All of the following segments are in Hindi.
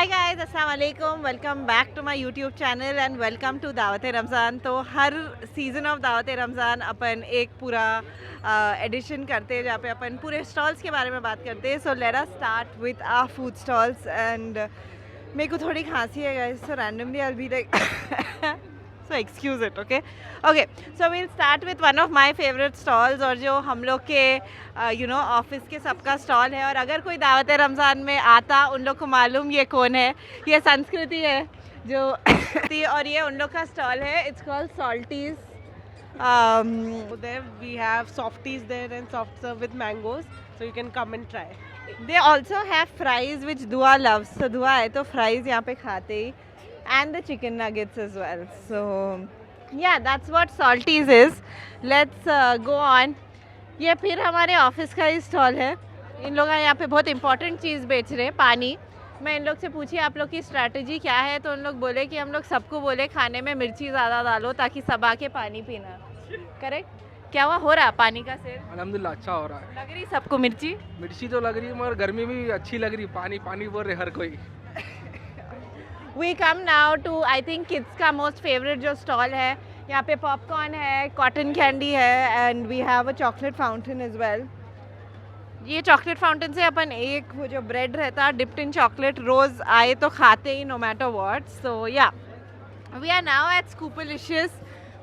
हाय गाइस, अस्सलाम वालेकुम, welcome back to my YouTube channel and welcome to Dawat Ramzan. तो हर सीज़न ऑफ दावत रमज़ान अपन एक पूरा एडिशन करते हैं जहाँ पे अपन पूरे स्टॉल्स के बारे में बात करते हैं। So let us start with our food stalls and मेरे को थोड़ी खांसी है guys, so randomly I will be like so excuse it, okay, so we'll start with one of my favorite stalls और जो हम लोग के ऑफिस के सबका स्टॉल है। और अगर कोई दावत रमज़ान में आता उन लोग को मालूम ये कौन है, ये संस्कृति है जो और ये उन लोग का स्टॉल है। It's called Saltees. There we have softies there and soft serve with mangoes, so you can come and try. They also have fries which Dua loves, so Dua है तो fries यहाँ पे खाते ही, and the chicken nuggets as well. So yeah, that's what Salties is. Let's go on. ये फिर हमारे ऑफिस का ही स्टॉल है। इन लोग यहाँ पे बहुत इंपॉर्टेंट चीज़ बेच रहे हैं, पानी। मैं इन लोग से पूछी आप लोग की स्ट्रैटेजी क्या है, तो उन लोग बोले कि हम लोग सबको बोले खाने में मिर्ची ज़्यादा डालो ताकि सब आके पानी पीना। करेक्ट? क्या हुआ, हो रहा पानी का सेल? अल्हम्दुलिल्लाह अच्छा हो रहा है। लग रही सबको मिर्ची? मिर्ची तो लग रही है मगर गर्मी में भी अच्छी लग रही, पानी पानी बोल रहे हर कोई। We come now to I think kids का most favorite जो स्टॉल है। यहाँ पे पॉपकॉर्न है, कॉटन कैंडी है and we have a chocolate fountain as well. ये चॉकलेट फाउंटेन से अपन एक वो जो ब्रेड रहता डिप्ड इन चॉकलेट रोज़ आए तो खाते ही no matter what. So yeah we are now at Scooplicious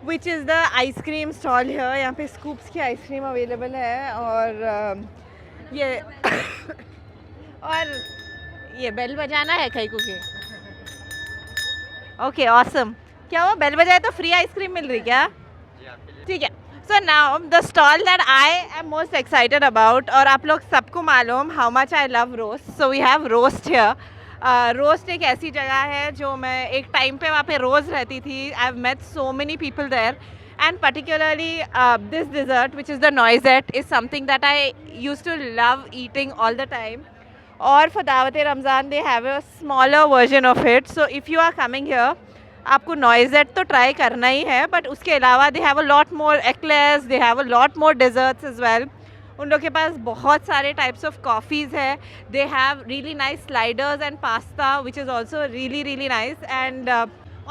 which is the ice cream stall है। यहाँ पे स्कूप्स की आइसक्रीम अवेलेबल है और ये और ये बेल बजाना है कहीं को के। Okay awesome. क्या हुआ, बेल बजाए तो फ्री आइसक्रीम मिल रही क्या? ठीक है। So now the stall that I am most excited about, और आप लोग सबको मालूम how much I love roast, so we have roast here. Roast एक ऐसी जगह है जो मैं एक टाइम पे वहाँ पे रोज़ रहती थी। I have met so many people there and particularly this dessert which is the noisette is something that I used to love eating all the time. और for दावत Ramzan they have a smaller version of it. So if you are coming here, आपको noisette तो try करना ही है, but उसके अलावा they have a lot more eclairs, they have a lot more desserts as well. उन लोग के पास बहुत सारे types of coffees है. They have really nice sliders and pasta which is also really really nice. And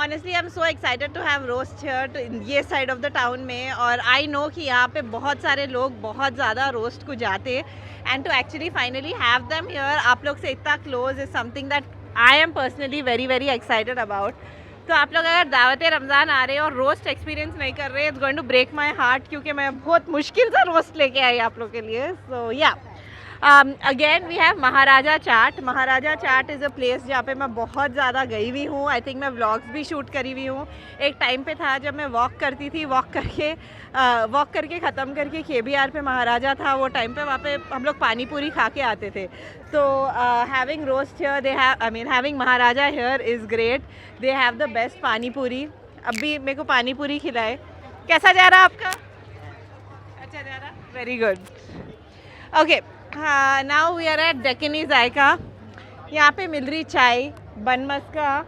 honestly I'm so excited to have roast here to ये side of the town में। और I know कि यहाँ पे बहुत सारे लोग बहुत ज़्यादा roast को जाते हैं, and to actually finally have them here आप लोग से इतना close is something that I am personally very very excited about. तो आप लोग अगर दावत रमज़ान आ रहे हैं और रोस्ट एक्सपीरियंस नहीं कर रहे, it's going to break my heart, क्योंकि मैं बहुत मुश्किल से रोस्ट लेके आई आप लोग के लिए। So yeah again we have Maharaja Chaat. Maharaja Chaat is a place जहाँ पे मैं बहुत ज़्यादा गई हुई हूँ। आई थिंक मैं व्लॉग्स भी शूट करी हुई हूँ। एक टाइम पे था जब मैं वॉक करती थी, वॉक करके ख़त्म करके KBR पे महाराजा था वो टाइम पे, वहाँ पे हम लोग पानी पूरी खा के आते थे। तो having roast here they have, I mean having Maharaja here is great. They have the best पानी पूरी। अब भी मेरे को पानी पूरी खिलाए। कैसा जा रहा आपका? अच्छा जा रहा, वेरी गुड। ओके, हाँ, now we are eight Deccani जायका। यहाँ पे मिल रही चाय, बन मस्का,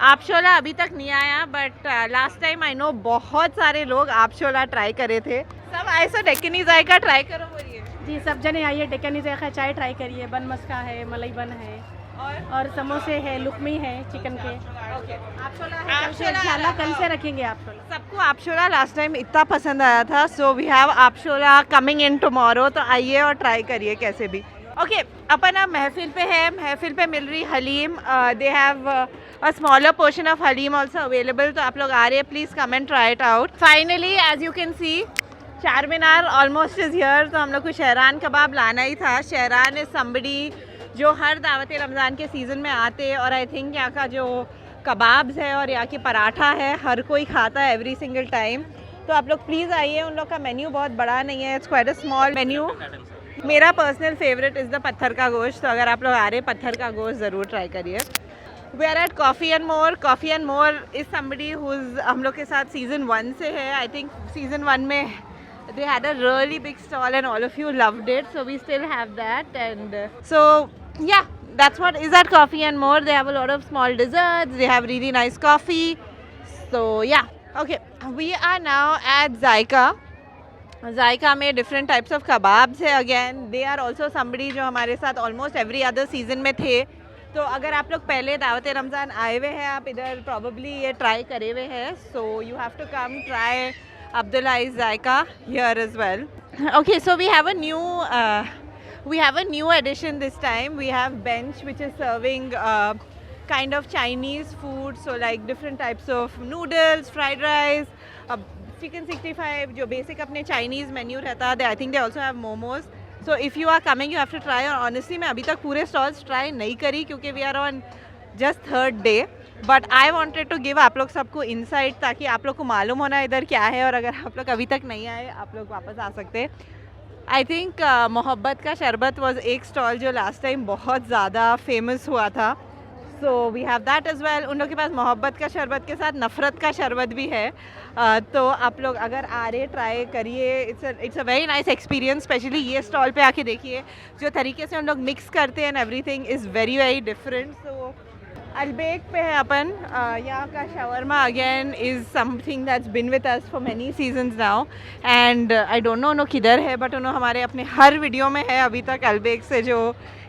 आपशोला अभी तक नहीं आया, but last time I know बहुत सारे लोग आपशोला ट्राई करे थे। सब आए सो डेक्कनी जायका ट्राई करो बोलिए। जी, सब जने आइए, डेक्कनी जायका चाय ट्राई करिए। बन मस्का है, मलाई बन है और समोसे है, लुकमी है चिकन के। ओके, आपशोला कल से रखेंगे। आपशोला सबको आपशोला लास्ट टाइम इतना पसंद आया था, सो वी हैव आपशोला कमिंग इन टुमारो। तो आइए और ट्राई करिए कैसे भी। ओके, अपन अब महफिल पे है। महफिल पे मिल रही haleem. They have a smaller portion of haleem also available. तो आप लोग आ रहे हैं, please come and try it out. Finally as you can see Char Minar almost is here. तो हम लोग को शहरान कबाब लाना ही था। शहरान इज़ समबडी जो हर दावत रमज़ान के सीज़न में आते हैं, और आई थिंक यहाँ का जो कबाब्स है और यहाँ की पराठा है हर कोई खाता है एवरी सिंगल टाइम। तो आप लोग प्लीज़ आइए। उन लोग का मेन्यू बहुत बड़ा नहीं है, it's quite a small menu. मेरा पर्सनल फेवरेट इज़ द पत्थर का गोश्त। तो अगर आप लोग आ रहे हैं, पत्थर का गोश्त ज़रूर ट्राई करिए। We are at coffee and more. Coffee and more is somebody whose हम लोग के साथ सीज़न 1 से है। आई थिंक सीज़न 1 में they had a really big stall and all of you loved it, so we still have that. And so yeah, that's what is at Coffee and More. They have a lot of small desserts, they have really nice coffee. So yeah, okay, we are now at Zaika. Zaika में different types of kebabs है। Again they are also somebody जो हमारे साथ almost every other season में थे। तो अगर आप लोग पहले दावत रमज़ान आए हुए हैं, आप इधर प्रॉबली ये ट्राई करे हुए हैं, so you have to come try Abdullah's Zaika here as well. Okay, so we have a new addition this time. We have Bench, which is serving kind of Chinese food, so like different types of noodles, fried rice, chicken 65, जो basic अपने Chinese menu रहता है. I think they also have momos. So if you are coming, you have to try. और honestly मैं अभी तक पूरे stalls try नहीं करी क्योंकि we are on just 3rd day. But I wanted to give आप लोग सबको इंसाइट ताकि आप लोग को मालूम होना इधर क्या है, और अगर आप लोग अभी तक नहीं आए आप लोग वापस आ सकते हैं. आई थिंक मोहब्बत का शरबत वॉज एक स्टॉल जो लास्ट टाइम बहुत ज़्यादा फेमस हुआ था, so we have that as well. उन लोग के पास मोहब्बत का शरबत के साथ नफ़रत का शरबत भी है. तो आप लोग अगर आ रहे ट्राई करिए. It's a very nice experience. Specially ये स्टॉल पे आके देखिए जो तरीके से उन लोग मिक्स करते हैं, everything is very very different. So Al Baik पे है अपन. यहाँ का shawarma again is something that's been with us for many seasons now, and I don't know उन्होंने किधर है, बट उन्होंने हमारे अपने हर वीडियो में है अभी तक. अलबेक से जो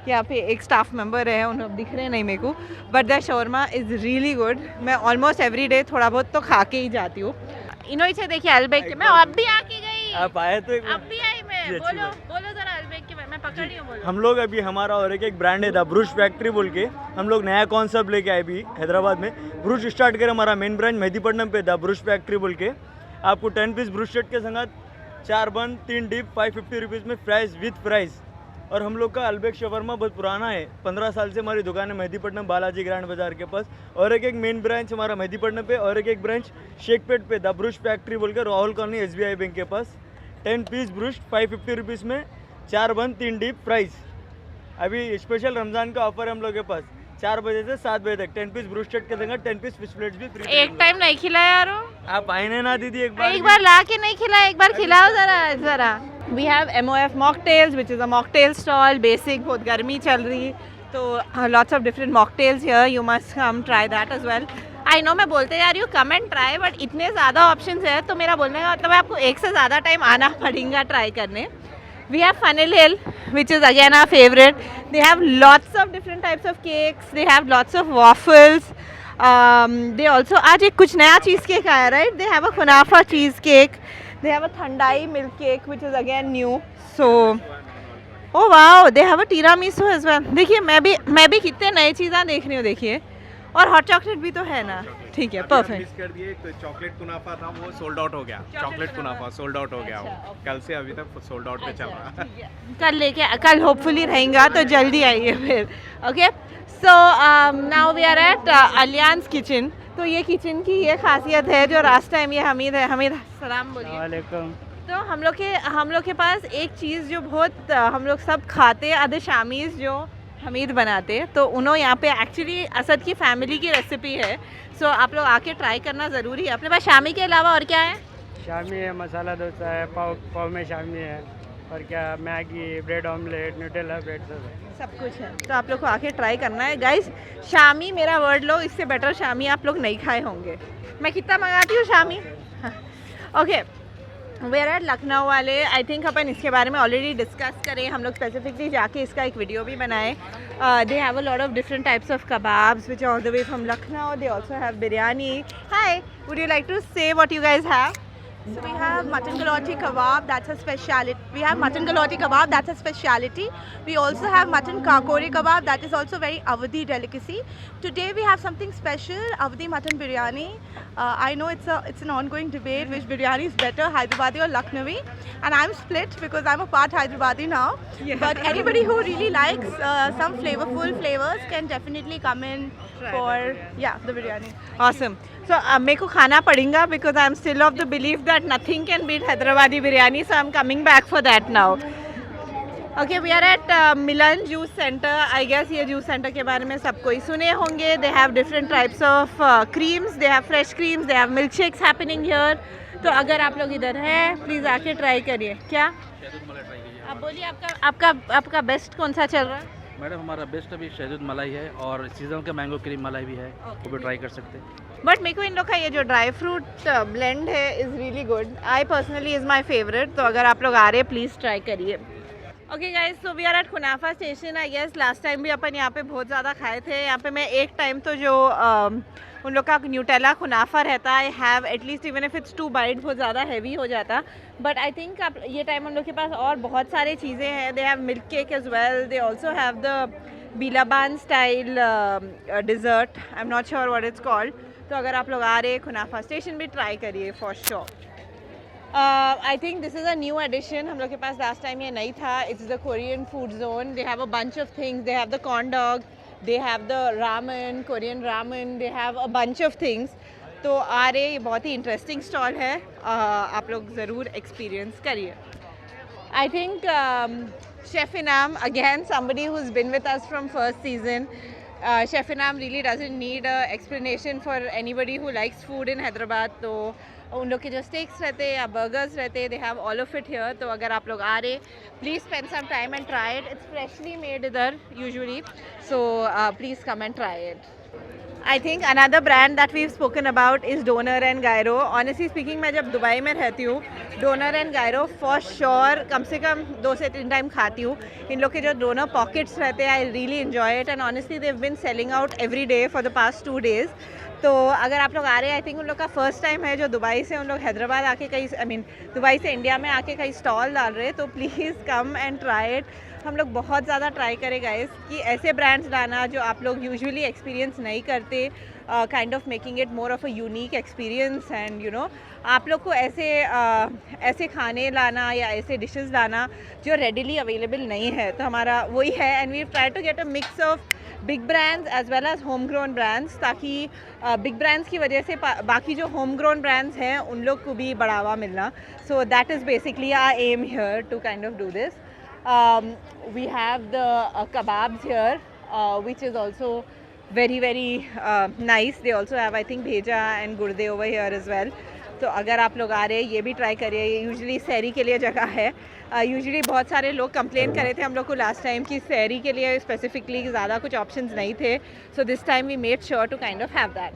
यहाँ पे एक स्टाफ मेंबर है, उन्हें अब दिख रहे नहीं मेरे को, but the shawarma is really good. मैं ऑलमोस्ट एवरी डे थोड़ा बहुत तो खा के ही जाती हूँ. इन्होंने से देखिए अलबेक के, मैं अब भी आके गई, आप आए तो अब भी आई मैं. बोलो जरा अलबेक के, मैं पकड़ रही हूँ. बोलो. हम लोग अभी हमारा और एक ब्रांड है द ब्रूश फैक्ट्री बोल के, हम लोग नया कॉन्सेप्ट लेके आए भी हैदराबाद में. ब्रूश स्टार्ट करे हमारा मेन ब्रांच मेहदीपट्टनम पे द ब्रूश फैक्ट्री बोल के. आपको 10 पीस ब्रूश सेट के संग 4 बन 3 डिप 550 रुपीज़ में फ्राइज विथ प्राइस. और हम लोग का अलबेक शवरमा बहुत पुराना है, 15 साल से हमारी दुकान है मेहदीपट्टनम बालाजी ग्रैंड बाजार के पास. और एक मेन ब्रांच हमारा मेहदीपट्टनम पे, और एक ब्रांच शेखपेट पे द ब्रूश फैक्ट्री बोल के राहुल कॉलोनी SBI बैंक के पास. 10 पीस ब्रूश 550 रुपीज़ में 4 बन 3 डीप प्राइस. अभी स्पेशल रमज़ान का ऑफर है हम लोग के पास 4 बजे से 7 बजे तक. 10 पीस ब्रूश सेट के देंगे, 10 पीस फिश प्लेट्स भी फ्री. एक टाइम नहीं खिलाया यारो, आप आए ना दीदी एक बार ला के नहीं खिलाया, एक बार खिलाओ जरा. We have MOF mocktails which is a mocktail stall. Basic, बहुत गर्मी चल रही तो lots of different mocktails here. You must come try that as well. I know मैं बोलते जा रही हूँ कम एंड ट्राई, बट इतने ज़्यादा ऑप्शंस है तो मेरा बोलने का मतलब है आपको एक से ज़्यादा टाइम आना पड़ेगा ट्राई करने. We have Funnel Hill, which is again our favorite. They have lots of different types of cakes. They have lots of waffles. They also आज एक कुछ नया cheese cake आया, right? They have a kunafa cheese cake. They have a thandai milk cake, which is again new. So, oh wow, they have a tiramisu as well. देखिए मैं भी कितने नए चीज़ें देख रही हूँ. देखिए, और हॉट चॉकलेट भी तो है ना. ठीक है, परफेक्ट. मिस कर दिए तो चॉकलेट कुनाफा था वो सोल्ड आउट हो गया. चॉकलेट कुनाफा सोल्ड आउट हो गया. वो कल से अभी तक सोल्ड आउट पे चल रहा है. कल होपफुली रहेगा तो जल्दी आइए फिर. Okay, so now we are at Alliance kitchen. तो ये किचन की ये खासियत है जो लास्ट टाइम ये हमीद है. हमीद सलाम बोलिए. वालेकुम. तो हम लोग के पास एक चीज़ जो बहुत हम लोग सब खाते हैं, आधे शामीज़ जो हमीद बनाते, तो उन्होंने यहाँ पे एक्चुअली असद की फैमिली की रेसिपी है. सो आप लोग आके ट्राई करना ज़रूरी है. अपने पास शामी के अलावा और क्या है? शामी है, मसाला डोसा है, पाव में शामी है, और क्या Maggi, bread omelette, Nutella bread सब कुछ है. तो आप लोग को आके ट्राई करना है गाइस. शामी मेरा वर्ड लो, इससे बेटर शामी आप लोग नहीं खाए होंगे. मैं कितना मंगाती हूँ shami. Okay, we are at Lucknow वाले. आई थिंक अपन इसके बारे में ऑलरेडी डिस्कस करें. हम लोग स्पेसिफिकली जाके इसका एक वीडियो भी बनाए. They have a lot of different types of kebabs which are all the way from Lucknow. They also have biryani. Hi, would you like to say what you guys have? So we have mutton galati kebab, that's a speciality. We have mutton galati kebab, that's a speciality. We also have mutton kakori kebab, that is also very Awadhi delicacy. Today we have something special, Awadhi mutton biryani. I know it's an ongoing debate which biryani is better, Hyderabadi or Lucknowi, and I'm split because I'm a part Hyderabadi now. Yeah. But anybody who really likes some flavorful flavors can definitely come in for the biryani. Awesome. So मेरे को खाना पड़ेगा because I'm still of the belief that nothing can beat Hyderabadi biryani, so I'm coming back for that now. Okay, we are at Milan Juice Center. I guess ये juice center के बारे में सब कोई सुने होंगे. They have different types of creams. They have fresh creams. They have milkshakes happening here. तो अगर आप लोग इधर हैं, प्लीज़ आके ट्राई करिए. क्या आप बोलिए, आपका बेस्ट कौन सा चल रहा है? मैडम हमारा बेस्ट अभी शहदूद मलाई है और सीजन का मैंगो क्रीम मलाई भी है, वो भी ट्राई कर सकते हैं. बट मेरे को इन लोग का ये जो ड्राई फ्रूट ब्लेंड है is really good. I personally is my favourite. तो अगर आप लोग आ रहे हैं प्लीज़ ट्राई करिए. Okay guys, so we are at Kunafa station. I guess last time भी अपन यहाँ पे बहुत ज़्यादा खाए थे. यहाँ पे मैं एक टाइम तो जो उन लोग का न्यूटेला कुनाफा रहता है, I have at least even if it's 2 bite, बहुत ज़्यादा हैवी हो जाता. बट आई थिंक आप ये टाइम हम लोग के पास और बहुत सारे चीज़ें हैं. They have milk cake as well. They also have the Bilaban style dessert. I am not sure what it's called. तो अगर आप लोग आ रहे हैं कुनाफा स्टेशन भी ट्राई करिए for sure. I think this is a new addition. हम लोग के पास last time ये नहीं था. It's the Korean food zone. They have a bunch of things. They have the corn dog. They have the ramen, Korean ramen. They have a bunch of things. तो आ रहे, ये बहुत ही interesting stall है. आप लोग ज़रूर experience करिए. I think Chef Inam, again somebody who's been with us from first season. Chef Inam really doesn't need a explanation for anybody who likes food in Hyderabad. तो उन लोग के जो स्टेक्स रहते हैं या बर्गर्स रहते हैं, they have all of it here. तो अगर आप लोग आ रहे, please spend some time and try it. It's freshly made इधर usually, so please come and try it. I think another brand that we have spoken about is doner and gyro. Honestly speaking, मैं जब दुबई में रहती हूँ, doner and gyro for sure कम से कम 2 से 3 टाइम खाती हूँ. इन लोग के जो डोनर पॉकेट्स रहते हैं, I really enjoy it. And honestly they have been selling out every day for the past 2 days. तो अगर आप लोग आ रहे हैं, आई थिंक उन लोग का फर्स्ट टाइम है जो दुबई से उन लोग हैदराबाद आके कहीं दुबई से इंडिया में आके कहीं स्टॉल डाल रहे हैं. तो please come and try it. हम लोग बहुत ज़्यादा ट्राई करें गाइस कि ऐसे ब्रांड्स लाना जो आप लोग यूजुअली एक्सपीरियंस नहीं करते, kind of making it more of a unique experience. And you know, आप लोग को ऐसे खाने लाना या ऐसे डिशेस लाना जो रेडिली अवेलेबल नहीं है. तो हमारा वही है. And we try to get a mix of big brands as well as home grown brands, ताकि बिग ब्रांड्स की वजह से बाकी जो होम ग्रोन ब्रांड्स हैं उन लोग को भी बढ़ावा मिलना. So that is basically our aim here to kind of do this. वी हैव द kebabs here, which is also very nice. They also have, I think, bheja and gurde over here as well. तो अगर आप लोग आ रहे हैं, ये भी ट्राई करिए. यूजुअली सहरी के लिए जगह है. यूजुअली बहुत सारे लोग कंप्लेन कर रहे थे हम लोग को लास्ट टाइम कि सहरी के लिए स्पेसिफिकली ज़्यादा कुछ ऑप्शंस नहीं थे. So this time we made sure to kind of have that.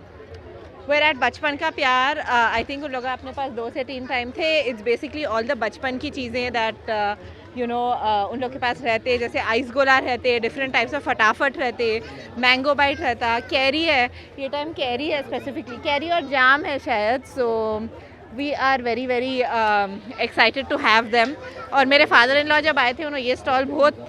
We're at Bachpan ka प्यार, आई थिंक उन लोग अपने पास 2 से 3 टाइम थे. इट्स बेसिकली ऑल द बचपन की चीज़ें दैट यू नो उन लोग के पास रहते. जैसे आइस गोला रहते, डिफरेंट टाइप्स ऑफ फटाफट रहते, मैंगो बाइट रहता, कैरी है. ये टाइम कैरी है, स्पेसिफिकली कैरी और जाम है शायद. So we are very excited to have them. और मेरे फादर इन लॉ जब आए थे, उन्होंने ये स्टॉल बहुत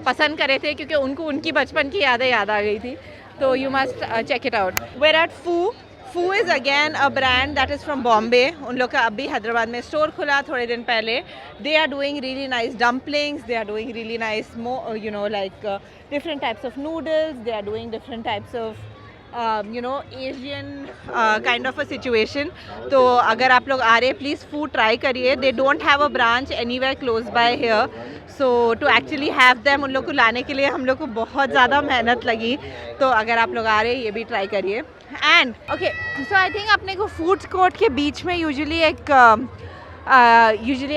पसंद करे थे क्योंकि उनको उनकी बचपन की यादें याद आ गई थी. तो you must check it out. Where at fu is again a brand that is from Bombay. उन लोग का अभी हैदराबाद में स्टोर खुला थोड़े दिन पहले. They are doing really nice dumplings. They are doing really nice you know like different types of noodles. They are doing different types of you know Asian kind of a situation. तो अगर आप लोग आ रहे हैं, प्लीज़ फूड ट्राई करिए. They don't have a branch anywhere close by here. So to actually have them, उन लोग को लाने के लिए हम लोग को बहुत ज़्यादा मेहनत लगी. तो अगर आप लोग आ रहे हैं, ये भी ट्राई करिए. And okay, so I think अपने को फूड कोर्ट के बीच में यूजुअली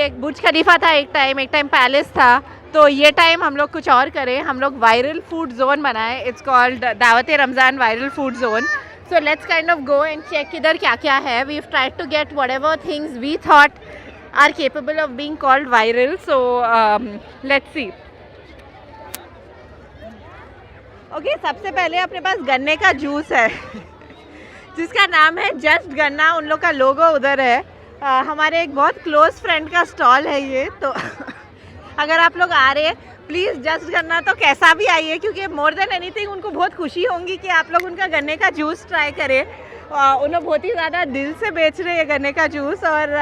एक बुर्ज खलीफा था एक टाइम पैलेस था. तो ये टाइम हम लोग कुछ और करें. हम लोग वायरल फूड जोन बनाए. It's called Dawat Ramzan viral food zone. So let's kind of go and check इधर क्या क्या है. We have tried to get whatever things we thought are capable of being called viral. So let's see. Okay, सबसे पहले अपने पास गन्ने का जूस है जिसका नाम है जस्ट गन्ना. उन लोग का लोगो उधर है. हमारे एक बहुत क्लोज फ्रेंड का स्टॉल है ये. तो अगर आप लोग आ रहे हैं, प्लीज़ जस्ट गन्ना तो कैसा भी आइए, क्योंकि मोर देन एनीथिंग उनको बहुत खुशी होंगी कि आप लोग उनका गन्ने का जूस ट्राई करें. उन लोग बहुत ही ज़्यादा दिल से बेच रहे हैं गन्ने का जूस. और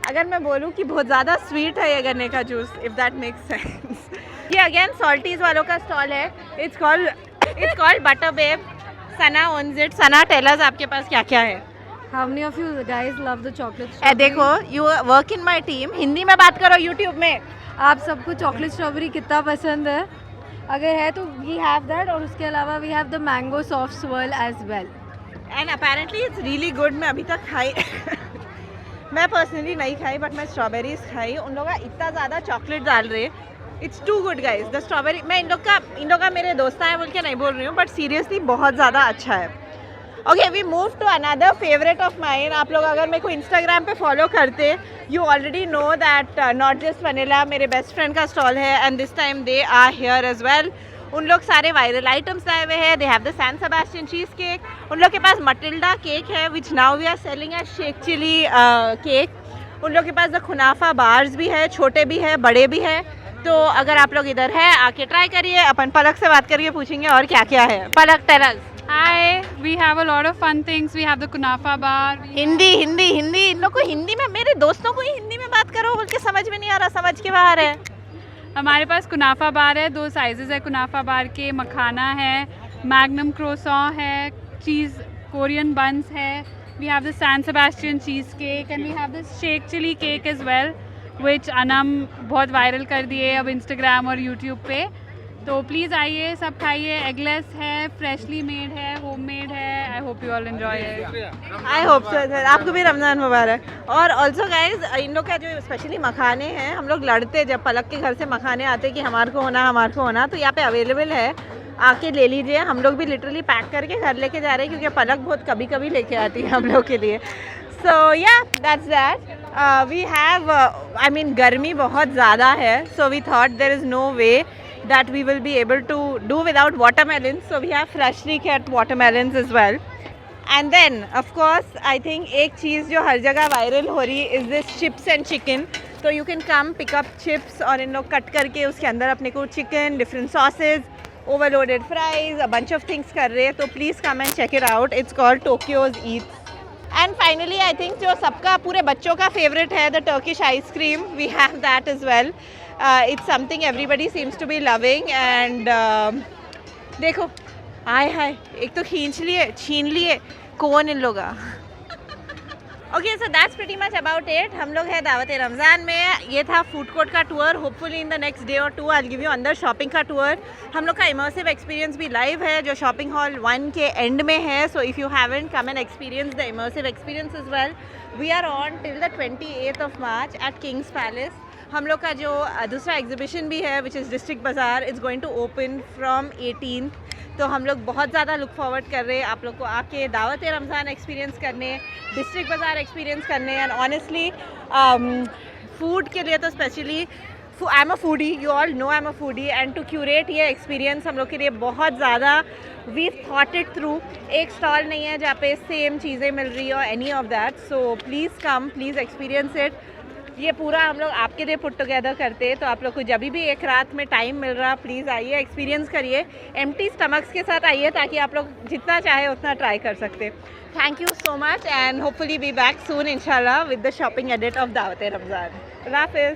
अगर मैं बोलूँ कि बहुत ज़्यादा स्वीट है ये गन्ने का juice, if that makes sense. ये अगेन सॉल्टीज़ वालों का स्टॉल है. It's called butter babe. Sana owns it. Sana, tell us आपके पास क्या क्या है. How many of you guys love the chocolate ए देखो, you work in my team. Hindi में बात करो यूट्यूब में. आप सबको चॉकलेट स्ट्रॉबेरी कितना पसंद है? अगर है तो वी हैव दैट. और उसके अलावा we have the mango soft swirl as well. And apparently it's really good. मैं अभी तक खाई मैं पर्सनली नहीं खाई, बट मैं स्ट्रॉबेरीज खाई. उन लोग इतना ज़्यादा चॉकलेट डाल रहे. It's too good guys. The strawberry, मैं इन लोग का मेरे दोस्त हैं बोल के नहीं बोल रही हूँ, बट सीरियसली बहुत ज़्यादा अच्छा है. Okay we move to another favourite of mine. आप लोग अगर मेरे को इंस्टाग्राम पे फॉलो करते you already know that not just vanilla मेरे बेस्ट फ्रेंड का स्टॉल है and this time they are here as well. उन लोग सारे वायरल आइटम्स लाए हुए हैं. They have the San Sebastian cheese cake. उन लोग के पास मटिल्डा केक है which now we are selling as shake chilli cake. उन लोग के पास द खुनाफा बार्स भी है, छोटे भी है, बड़े भी है. तो अगर आप लोग इधर है आके ट्राई करिए. अपन पलक से बात करके पूछेंगे और क्या क्या है. पलक terrace. Hi, we have a lot of fun things. We have the kunafa bar. Hindi Hindi Hindi. इन लोग को हिंदी में, मेरे दोस्तों को ही हिंदी में बात करो बोल के समझ में नहीं आ रहा, समझ के बाहर है. हमारे पास कुनाफा बार है, 2 साइजेस है कुनाफा बार के. मखाना है, मैग्नम क्रोसॉ है, चीज़ कोरियन बंस है. We have the San Sebastian cheese cake and we have the shake chilli cake as well which Anam बहुत वायरल कर दिए अब इंस्टाग्राम और यूट्यूब पे. तो प्लीज़ आइए, सब खाइए. एगलेस है, फ्रेशली मेड है, होम मेड है. I hope you all enjoy it. I hope so sir. आपको भी रमज़ान मुबारक. और ऑल्सो गाइज इन लोग का जो स्पेशली मखाने हैं, हम लोग लड़ते जब पलक के घर से मखाने आते कि हमारे को होना हमारे को होना. तो यहाँ पे अवेलेबल है, आके ले लीजिए. हम लोग भी लिटरली पैक करके घर लेके जा रहे हैं क्योंकि पलक बहुत कभी कभी लेके आती है हम लोग के लिए. So yeah that's that. We have I mean गर्मी बहुत ज़्यादा है, so we thought there is no way that we will be able to do without watermelons, so we have freshly cut watermelons as well. And then of course I think एक चीज़ जो हर जगह वायरल हो रही is this chips and chicken. तो you can come pick up chips और इन लोग कट करके उसके अंदर अपने को chicken, different sauces, overloaded fries, a bunch of things कर रहे हैं. तो please come and check it out. It's called Tokyo's Eats. And finally I think जो सबका पूरे बच्चों का favorite है the Turkish ice cream. We have that as well. It's something everybody seems to be loving and देखो हाय हाय एक तो छीन लिए कौन इन लोग. Okay so that's pretty much about it. हम लोग हैं दावत रमज़ान में. ये था फूड कोर्ट का tour. Hopefully in the next day और 2 आई विल गिव यू अंदर शॉपिंग का टूर. हम लोग का इमर्सिव एक्सपीरियंस भी लाइव है जो शॉपिंग हॉल 1 के एंड में है. So if you haven't come and experience the immersive experience as well. We are on till the 28th of March at King's Palace. हम लोग का जो दूसरा एग्जीबिशन भी है which is District Bazaar is going to open from 18th. तो हम लोग बहुत ज़्यादा लुक फॉरवर्ड कर रहे हैं आप लोग को आके दावत रमज़ान एक्सपीरियंस करने, डिस्ट्रिक्ट बाज़ार एक्सपीरियंस करने. एंड ऑनेस्टली फूड के लिए तो specially I am a foodie, you all know I am a foodie. And to curate ये एक्सपीरियंस हम लोग के लिए बहुत ज़्यादा वी थॉट इट थ्रू. एक स्टॉल नहीं है जहाँ पे सेम चीज़ें मिल रही हो any of that. So please come, please experience it. ये पूरा हम लोग आपके लिए पुट टुगेदर करते हैं. तो आप लोग को जब भी एक रात में टाइम मिल रहा प्लीज़ आइए, एक्सपीरियंस करिए. एम्प्टी स्टमक्स के साथ आइए ताकि आप लोग जितना चाहे उतना ट्राई कर सकते. Thank you so much and hopefully be back soon इंशाल्लाह with the shopping edit of दावत रमज़ान. अल्लाह हाफ़िज़.